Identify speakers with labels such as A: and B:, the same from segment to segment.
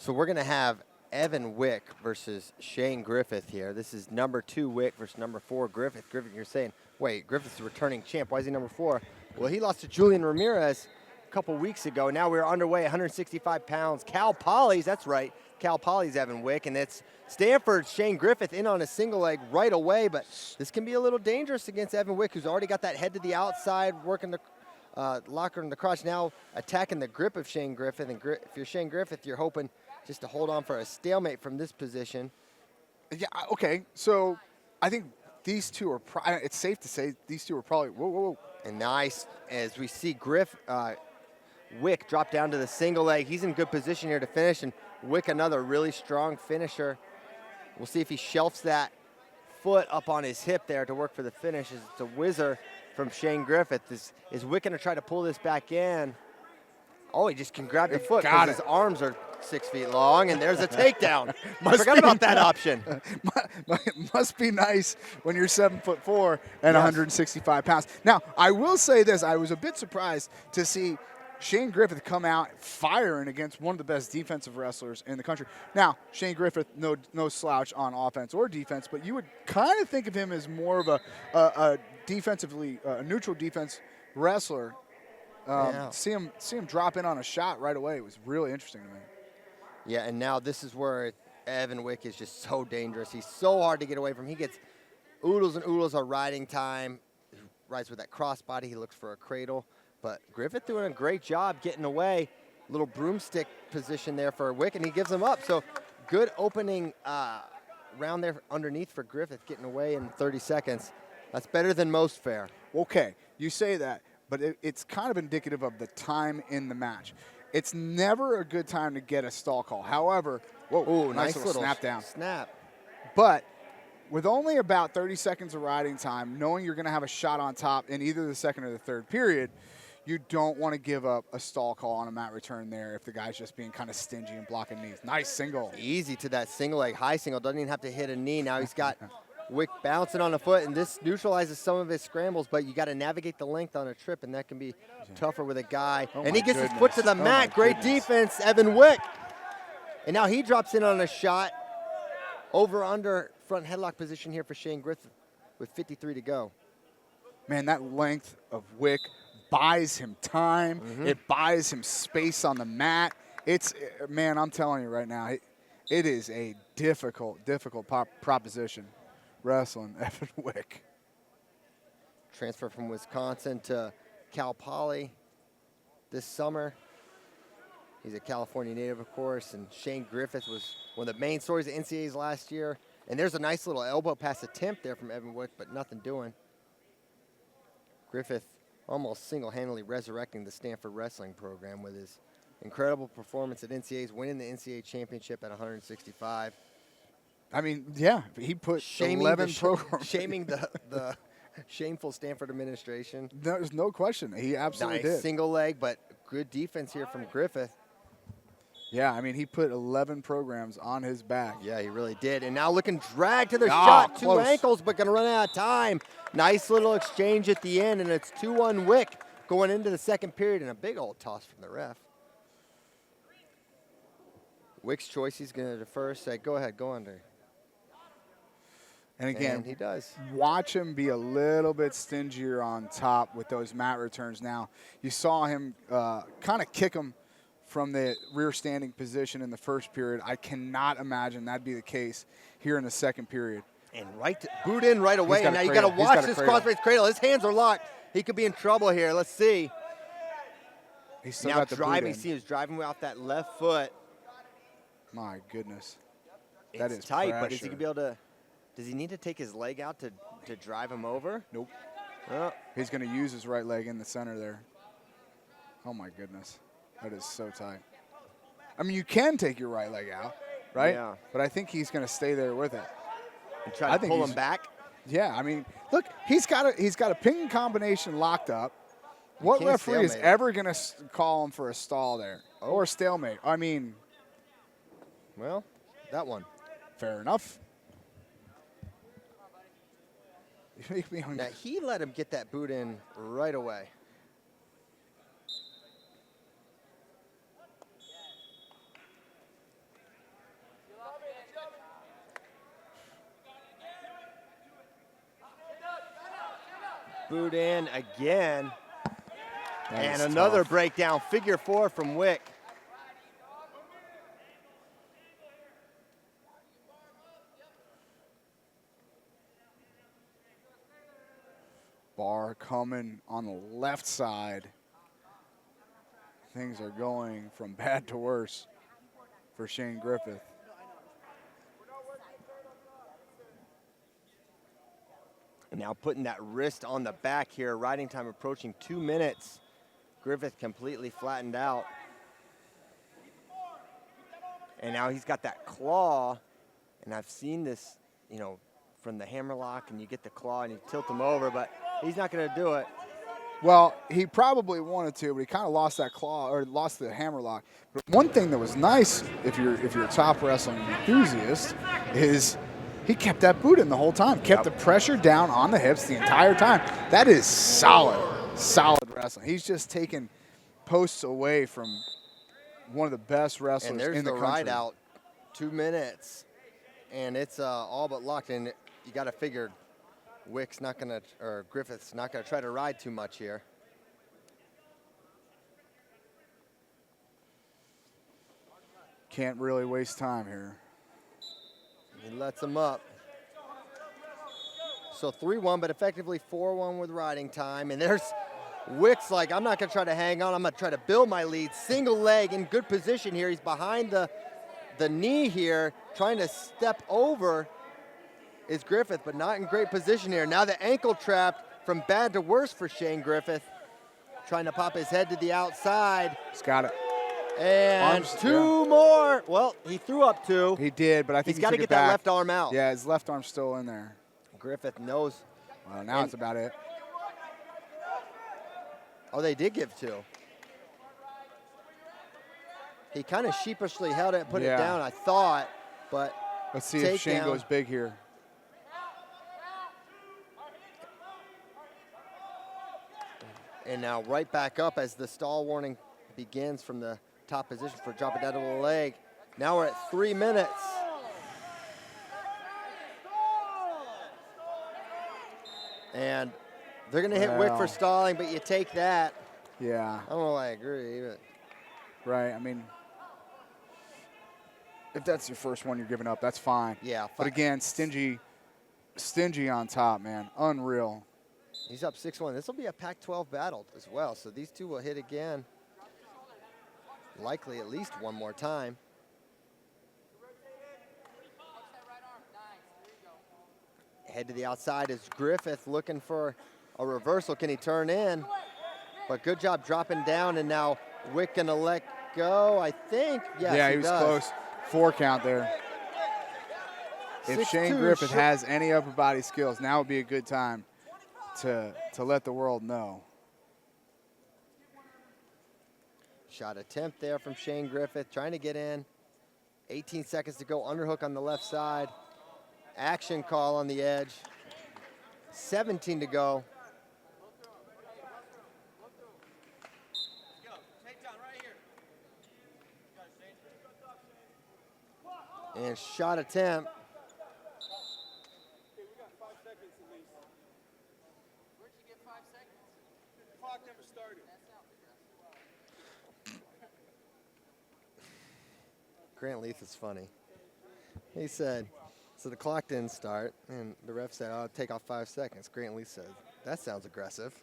A: So we're going to have Evan Wick versus Shane Griffith here. This is number 2 Wick versus number 4 Griffith. Griffith, you're saying, wait, Griffith's the returning champ. Why is he number 4? Well, he lost to Julian Ramirez a couple weeks ago. Now we're underway, 165 pounds. Cal Poly's, that's right. Cal Poly's Evan Wick, and it's Stanford's Shane Griffith in on a single leg right away, but this can be a little dangerous against Evan Wick, who's already got that head to the outside, working the locker in the crotch, now attacking the grip of Shane Griffith. And if you're Shane Griffith, you're hoping just to hold on for a stalemate from this position.
B: Yeah, okay. So I think these two are, it's safe to say these two are probably, whoa.
A: And nice, as we see Wick drop down to the single leg. He's in good position here to finish, and Wick, another really strong finisher. We'll see if he shelves that foot up on his hip there to work for the finish. It's a whizzer from Shane Griffith. Is Wick going to try to pull this back in? Oh, he just can grab the foot because his arms are 6 feet long, and there's a takedown. I forgot about that option.
B: It must be nice when you're 7'4" and 165 pounds. Now, I will say this. I was a bit surprised to see Shane Griffith come out firing against one of the best defensive wrestlers in the country. Now, Shane Griffith, no slouch on offense or defense, but you would kind of think of him as more of a defensively neutral defense wrestler. See him drop in on a shot right away. It was really interesting to me.
A: Yeah, and now this is where Evan Wick is just so dangerous. He's so hard to get away from. He gets oodles and oodles of riding time. He rides with that crossbody. He looks for a cradle. But Griffith doing a great job getting away. Little broomstick position there for Wick, and he gives him up. So good opening round there underneath for Griffith, getting away in 30 seconds. That's better than most fair.
B: Okay, you say that, but it's kind of indicative of the time in the match. It's never a good time to get a stall call. However, nice little snap down.
A: Snap.
B: But with only about 30 seconds of riding time, knowing you're going to have a shot on top in either the second or the third period, you don't want to give up a stall call on a mat return there if the guy's just being kind of stingy and blocking knees. Nice single.
A: Easy to that single leg, high single. Doesn't even have to hit a knee. Now he's got Wick bouncing on the foot, and this neutralizes some of his scrambles, but you got to navigate the length on a trip, and that can be tougher with a guy. And he gets his foot to the mat. Great defense, Evan Wick. And now he drops in on a shot. Over under front headlock position here for Shane Griffith with 53 to go.
B: Man, that length of Wick buys him time. It buys him space on the mat. Man, I'm telling you right now, it is a difficult proposition wrestling Evan Wick.
A: Transfer from Wisconsin to Cal Poly this summer. He's a California native, of course, and Shane Griffith was one of the main stories of NCAAs last year. And there's a nice little elbow pass attempt there from Evan Wick, but nothing doing. Griffith almost single-handedly resurrecting the Stanford wrestling program with his incredible performance at NCAAs, winning the NCAA championship at 165.
B: I mean, yeah, he put 11 programs.
A: Shaming the shameful Stanford administration.
B: There's no question. He absolutely did.
A: Single leg, but good defense here from Griffith.
B: Yeah, I mean, he put 11 programs on his back.
A: Yeah, he really did. And now looking dragged to the shot. Close. 2 ankles, but going to run out of time. Nice little exchange at the end, and it's 2-1 Wick going into the second period, and a big old toss from the ref. Wick's choice, he's going to defer, say, go ahead, go under.
B: And again,
A: and he does.
B: Watch him be a little bit stingier on top with those mat returns now. You saw him kind of kick him from the rear standing position in the first period. I cannot imagine that'd be the case here in the second period.
A: And boot in right away. And now you got to watch this crossface cradle. His hands are locked. He could be in trouble here. Let's see.
B: He's still
A: now
B: got the
A: driving. See, he's driving off that left foot.
B: My goodness.
A: That is tight, pressure. But is he gonna be able to? Does he need to take his leg out to drive him over?
B: Nope. Oh. He's going to use his right leg in the center there. Oh my goodness. That is so tight. I mean, you can take your right leg out, right?
A: Yeah.
B: But I think he's going to stay there with it.
A: And try to pull him back?
B: Yeah, I mean, look, he's got a ping combination locked up. What referee is ever going to call him for a stall there? Or a stalemate? I mean.
A: Well, that one.
B: Fair enough.
A: Now, he let him get that boot in right away. boot in again.
B: That
A: And
B: is
A: another
B: tough.
A: breakdown, figure 4 from Wick.
B: Bar coming on the left side. Things are going from bad to worse for Shane Griffith.
A: And now putting that wrist on the back here, riding time approaching 2 minutes. Griffith completely flattened out. And now he's got that claw, and I've seen this, you know, from the hammerlock, and you get the claw and you tilt him over, but he's not gonna do it.
B: Well, he probably wanted to, but he kind of lost that claw or lost the hammerlock. But one thing that was nice, if you're a top wrestling enthusiast, is he kept that boot in the whole time, kept the pressure down on the hips the entire time. That is solid wrestling. He's just taking posts away from one of the best wrestlers
A: And there's
B: in the
A: the
B: country.
A: ride out, 2 minutes, and it's all but locked. And you got to figure Wick's not gonna, or Griffith's not gonna try to ride too much here.
B: Can't really waste time here.
A: He lets him up. So 3-1, but effectively 4-1 with riding time. And there's Wick's like, I'm not gonna try to hang on. I'm gonna try to build my lead. Single leg in good position here. He's behind the knee here, trying to step over is Griffith, but not in great position here. Now the ankle trap from bad to worse for Shane Griffith. Trying to pop his head to the outside.
B: He's got it.
A: And
B: Arms,
A: two more. Well, he threw up 2.
B: He did, but I think
A: He's got to
B: took
A: get
B: it back.
A: that left arm out.
B: Yeah, his left arm's still in there.
A: Griffith knows.
B: Well, now it's about it.
A: Oh, they did give 2. He kind of sheepishly held it and put it down, I thought, but
B: let's see if Shane
A: takedown.
B: goes big here.
A: And now right back up as the stall warning begins from the top position for dropping down to the leg. Now we're at 3 minutes. And they're going to hit Wick for
B: Well.
A: stalling, but you take that.
B: Yeah,
A: I don't know if I agree, but
B: right. I mean, if that's your first one you're giving up, that's fine.
A: yeah.
B: But again, stingy on top, man. Unreal.
A: He's up 6-1. This will be a Pac-12 battle as well, so these two will hit again. Likely at least one more time. Head to the outside is Griffith looking for a reversal. Can he turn in? But good job dropping down, and now Wick gonna let go, I think. Yes,
B: Yeah, he was
A: does.
B: close. 4 count there. If Shane
A: 6-2
B: Griffith has any upper body skills, now would be a good time to let the world know.
A: Shot attempt there from Shane Griffith, trying to get in. 18 seconds to go, underhook on the left side. Action call on the edge. 17 to go. And shot attempt. Grant Leith is funny. He said, so the clock didn't start, and the ref said, I'll take off 5 seconds. Grant Leith said, that sounds aggressive.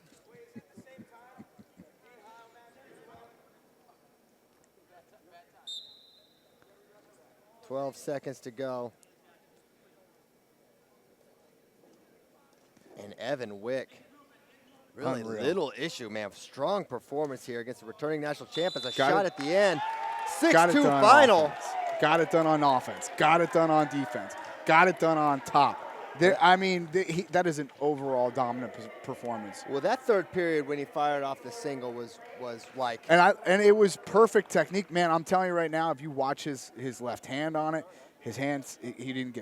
A: "12 seconds to go. And Evan Wick, really
B: Unreal.
A: little issue, man. Strong performance here against the returning national champ as a
B: Got
A: shot
B: it.
A: at the end.
B: Got it
A: 6-2
B: done on
A: final.
B: offense. Got it done on offense. Got it done on defense. Got it done on top. That is an overall dominant performance.
A: Well, that third period when he fired off the single was like,
B: And it was perfect technique, man. I'm telling you right now, if you watch his left hand on it, his hands, he didn't get